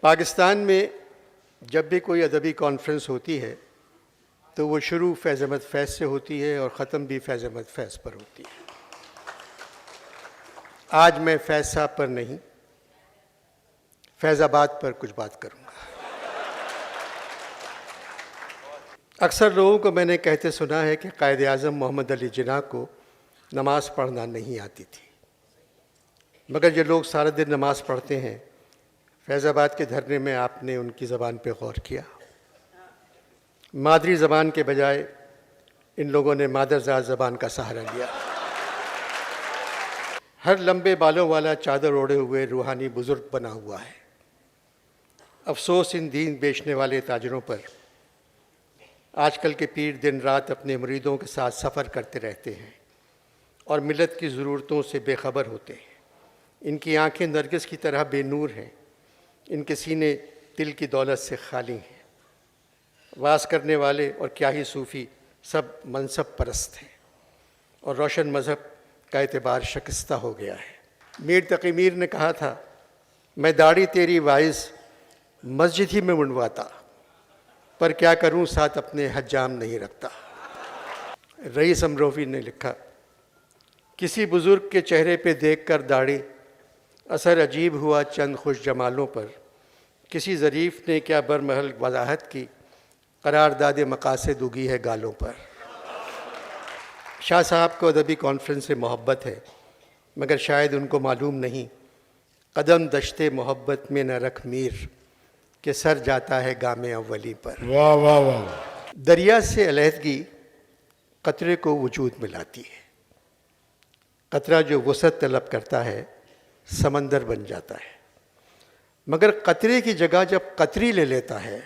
پاکستان میں جب بھی کوئی ادبی کانفرنس ہوتی ہے تو وہ شروع فیض احمد فیض سے ہوتی ہے اور ختم بھی فیض احمد فیض پر ہوتی ہے۔ آج میں فیض صاحب پر نہیں، فیض آباد پر کچھ بات کروں گا۔ اکثر لوگوں کو میں نے کہتے سنا ہے کہ قائد اعظم محمد علی جناح کو نماز پڑھنا نہیں آتی تھی، مگر جو لوگ سارا دن نماز پڑھتے ہیں، فیض آباد کے دھرنے میں آپ نے ان کی زبان پہ غور کیا۔ مادری زبان کے بجائے ان لوگوں نے مادرزاد زبان کا سہارا لیا۔ ہر لمبے بالوں والا چادر اوڑھے ہوئے روحانی بزرگ بنا ہوا ہے۔ افسوس ان دین بیچنے والے تاجروں پر۔ آج کل کے پیر دن رات اپنے مریدوں کے ساتھ سفر کرتے رہتے ہیں اور ملت کی ضرورتوں سے بے خبر ہوتے ہیں۔ ان کی آنکھیں نرگس کی طرح بے نور ہیں، ان کے سینے دل کی دولت سے خالی ہیں۔ واز کرنے والے اور کیا ہی صوفی سب منصب پرست ہیں اور روشن مذہب کا اعتبار شکستہ ہو گیا ہے۔ میر تقی میر نے کہا تھا، میں داڑھی تیری وائز مسجد ہی میں منڈواتا، پر کیا کروں ساتھ اپنے حجام نہیں رکھتا۔ رئیس امروی نے لکھا، کسی بزرگ کے چہرے پہ دیکھ کر داڑھی، اثر عجیب ہوا چند خوش جمالوں پر۔ کسی ظریف نے کیا برمحل وضاحت کی، قرارداد مقاصد اگی ہے گالوں پر۔ شاہ صاحب کو ادبی کانفرنس سے محبت ہے، مگر شاید ان کو معلوم نہیں، قدم دشتے محبت میں نہ رکھ میر، کہ سر جاتا ہے گام اولی پر۔ واہ واہ واہ۔ دریا سے علیحدگی قطرے کو وجود ملاتی ہے۔ قطرہ جو وسعت طلب کرتا ہے سمندر بن جاتا ہے، مگر قطرے کی جگہ جب قطری لے لیتا ہے،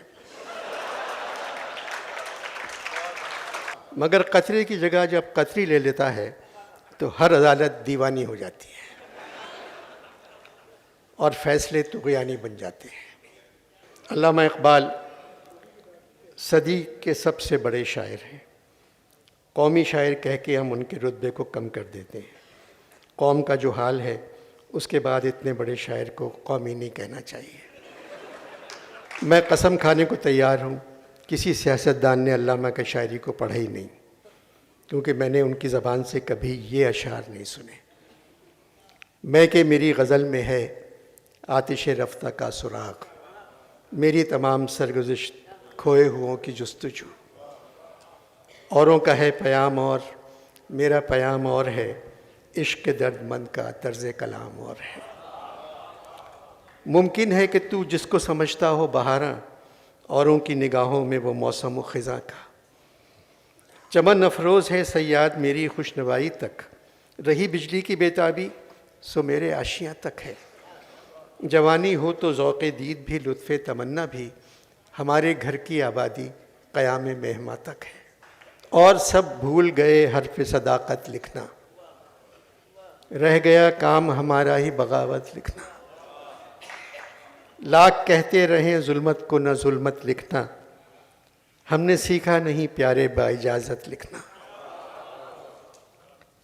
مگر قطرے کی جگہ جب قطری لے لیتا ہے تو ہر عدالت دیوانی ہو جاتی ہے اور فیصلے طغیانی بن جاتے ہیں۔ علامہ اقبال صدی کے سب سے بڑے شاعر ہیں۔ قومی شاعر کہہ کے ہم ان کے رتبے کو کم کر دیتے ہیں۔ قوم کا جو حال ہے اس کے بعد اتنے بڑے شاعر کو قومی نہیں کہنا چاہیے۔ میں قسم کھانے کو تیار ہوں، کسی سیاستدان نے علامہ کی شاعری کو پڑھا ہی نہیں، کیونکہ میں نے ان کی زبان سے کبھی یہ اشعار نہیں سنے۔ میں کہ میری غزل میں ہے آتش رفتہ کا سراغ، میری تمام سرگزشت کھوئے ہوں کی جستجو۔ اوروں کا ہے پیام اور میرا پیام اور ہے، عشق درد مند کا طرز کلام اور ہے۔ ممکن ہے کہ تو جس کو سمجھتا ہو بہاراں، اوروں کی نگاہوں میں وہ موسم و خزاں کا۔ چمن افروز ہے صیاد میری خوشنوائی تک، رہی بجلی کی بیتابی سو میرے آشیاں تک ہے۔ جوانی ہو تو ذوق دید بھی لطف تمنا بھی، ہمارے گھر کی آبادی قیام مہماں تک ہے۔ اور سب بھول گئے حرف صداقت لکھنا، رہ گیا کام ہمارا ہی بغاوت لکھنا۔ لاکھ کہتے رہیں ظلمت کو نہ ظلمت لکھنا، ہم نے سیکھا نہیں پیارے با اجازت لکھنا۔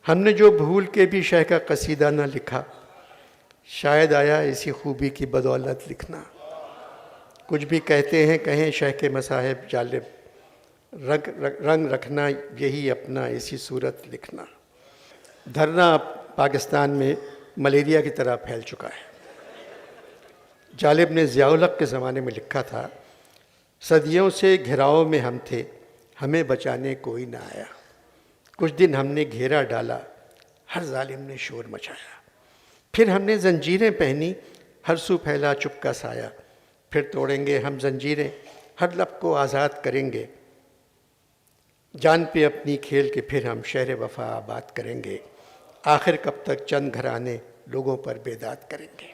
ہم نے جو بھول کے بھی شہ کا قصیدہ نہ لکھا، شاید آیا اسی خوبی کی بدولت لکھنا۔ کچھ بھی کہتے ہیں کہیں شہ کے مصاحب جالب، رنگ رکھنا یہی اپنا اسی صورت لکھنا۔ دھرنا اب پاکستان میں ملیریا کی طرح پھیل چکا ہے۔ جالب نے ضیاء الحق کے زمانے میں لکھا تھا، صدیوں سے گھیراؤ میں ہم تھے، ہمیں بچانے کوئی نہ آیا۔ کچھ دن ہم نے گھیرا ڈالا، ہر ظالم نے شور مچایا۔ پھر ہم نے زنجیریں پہنی، ہر سو پھیلا چپ کا سایہ۔ پھر توڑیں گے ہم زنجیریں، ہر لب کو آزاد کریں گے۔ جان پہ اپنی کھیل کے پھر ہم شہر وفا آباد کریں گے۔ آخر کب تک چند گھرانے لوگوں پر بیداد کریں گے۔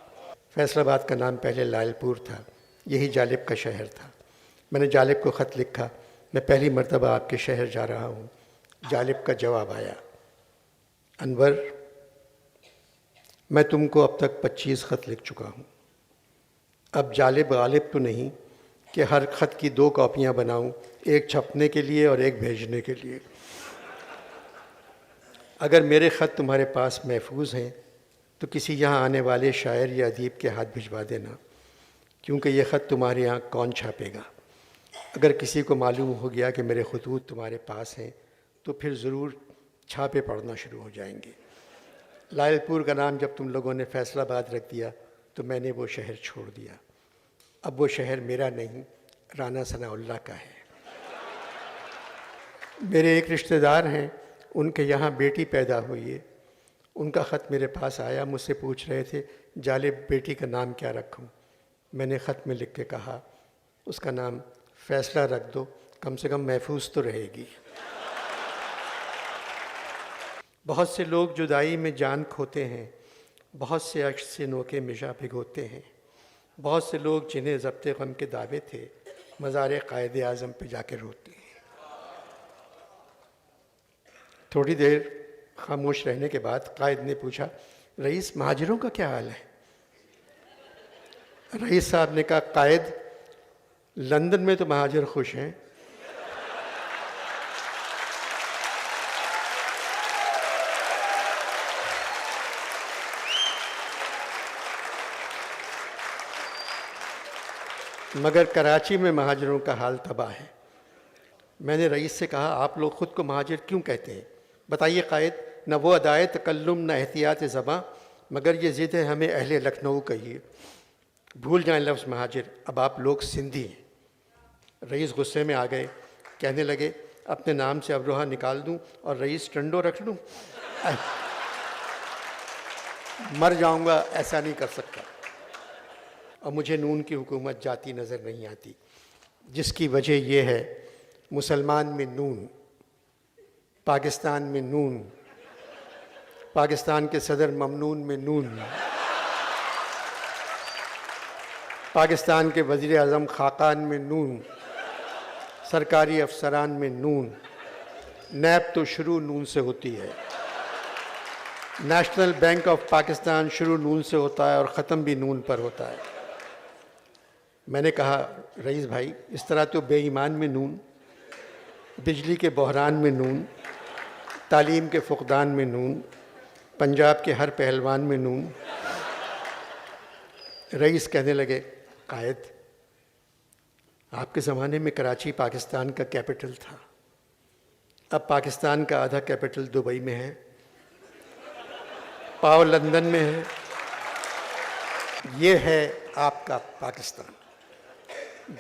فیصل آباد کا نام پہلے لائل پور تھا، یہی جالب کا شہر تھا۔ میں نے جالب کو خط لکھا، میں پہلی مرتبہ آپ کے شہر جا رہا ہوں۔ جالب کا جواب آیا، انور میں تم کو اب تک 25 خط لکھ چکا ہوں۔ اب جالب غالب تو نہیں کہ ہر خط کی 2 کاپیاں بناؤں، ایک چھپنے کے لیے اور ایک بھیجنے کے لیے۔ اگر میرے خط تمہارے پاس محفوظ ہیں تو کسی یہاں آنے والے شاعر یا ادیب کے ہاتھ بھجوا دینا۔ کیونکہ یہ خط تمہارے یہاں کون چھاپے گا؟ اگر کسی کو معلوم ہو گیا کہ میرے خطوط تمہارے پاس ہیں تو پھر ضرور چھاپے پڑنا شروع ہو جائیں گے۔ لائل پور کا نام جب تم لوگوں نے فیصل آباد رکھ دیا تو میں نے وہ شہر چھوڑ دیا۔ اب وہ شہر میرا نہیں، رانا ثناء اللہ کا ہے۔ میرے ایک رشتہ دار ہیں، ان کے یہاں بیٹی پیدا ہوئی ہے۔ ان کا خط میرے پاس آیا، مجھ سے پوچھ رہے تھے جالب بیٹی کا نام کیا رکھوں؟ میں نے خط میں لکھ کے کہا اس کا نام فیصلہ رکھ دو، کم سے کم محفوظ تو رہے گی۔ بہت سے لوگ جدائی میں جان کھوتے ہیں، بہت سے عشق سے نوکے مشا بھگوتے ہیں، بہت سے لوگ جنہیں ضبط غم کے دعوے تھے مزار قائد اعظم پہ جا کے روتے ہیں۔ تھوڑی دیر خاموش رہنے کے بعد قائد نے پوچھا رئیس مہاجروں کا کیا حال ہے؟ رئیس صاحب نے کہا قائد لندن میں تو مہاجر خوش ہیں، مگر کراچی میں مہاجروں کا حال تباہ ہے۔ میں نے رئیس سے کہا آپ لوگ خود کو مہاجر کیوں کہتے ہیں؟ بتائیے قائد، نہ وہ ادائے تکلم نہ احتیاط زباں، مگر یہ ضد ہے ہمیں اہل لکھنؤ کہیے۔ بھول جائیں لفظ مہاجر، اب آپ لوگ سندھی ہیں۔ رئیس غصے میں آ گئے، کہنے لگے اپنے نام سے ابروہا نکال دوں اور رئیس ٹنڈو رکھ لوں؟ مر جاؤں گا، ایسا نہیں کر سکتا۔ اور مجھے نون کی حکومت جاتی نظر نہیں آتی، جس کی وجہ یہ ہے مسلمان میں نون، پاکستان میں نون، پاکستان کے صدر ممنون میں نون، پاکستان کے وزیر اعظم خاقان میں نون، سرکاری افسران میں نون، نیب تو شروع نون سے ہوتی ہے، نیشنل بینک آف پاکستان شروع نون سے ہوتا ہے اور ختم بھی نون پر ہوتا ہے۔ میں نے کہا رئیس بھائی اس طرح تو بے ایمان میں نون، بجلی کے بحران میں نون، تعلیم کے فقدان میں نون، پنجاب کے ہر پہلوان میں نون۔ رئیس کہنے لگے قائد آپ کے زمانے میں کراچی پاکستان کا کیپٹل تھا، اب پاکستان کا آدھا کیپٹل دبئی میں ہے، پاؤ لندن میں ہے۔ یہ ہے آپ کا پاکستان۔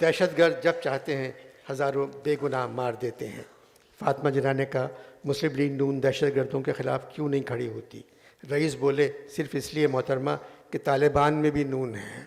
دہشت گرد جب چاہتے ہیں ہزاروں بے گناہ مار دیتے ہیں۔ فاطمہ جناح نے کہا مسلم لیگ نون دہشت گردوں کے خلاف کیوں نہیں کھڑی ہوتی؟ رئیس بولے صرف اس لیے محترمہ کہ طالبان میں بھی نون ہے۔